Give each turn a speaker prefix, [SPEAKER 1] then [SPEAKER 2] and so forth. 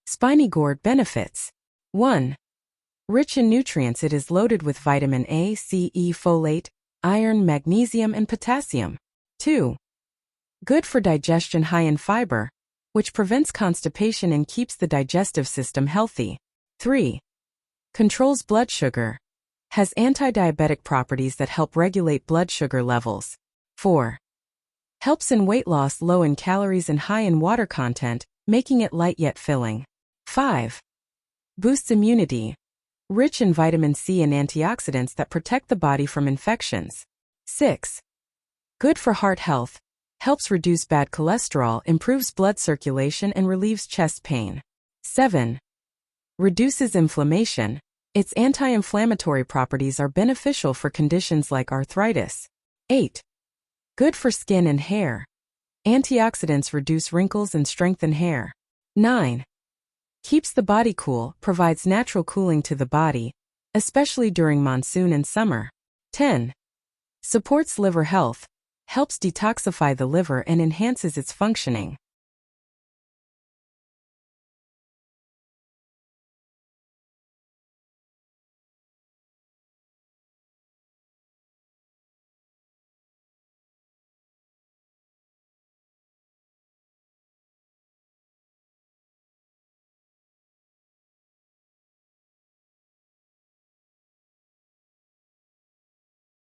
[SPEAKER 1] Spiny gourd benefits. 1. Rich in nutrients, it is loaded with vitamin A, C, E, folate, iron, magnesium, and potassium. 2. Good for digestion, high in fiber, which prevents constipation and keeps the digestive system healthy. 3. Controls blood sugar. Has anti-diabetic properties that help regulate blood sugar levels. 4. Helps in weight loss, low in calories and high in water content, making it light yet filling. 5. Boosts immunity. Rich in vitamin C and antioxidants that protect the body from infections. 6. Good for heart health. Helps reduce bad cholesterol, improves blood circulation, and relieves chest pain. 7. Reduces inflammation. Its anti-inflammatory properties are beneficial for conditions like arthritis. 8. Good for skin and hair. Antioxidants reduce wrinkles and strengthen hair. 9. Keeps the body cool, provides natural cooling to the body, especially during monsoon and summer. 10. Supports liver health. Helps detoxify the liver and enhances its functioning.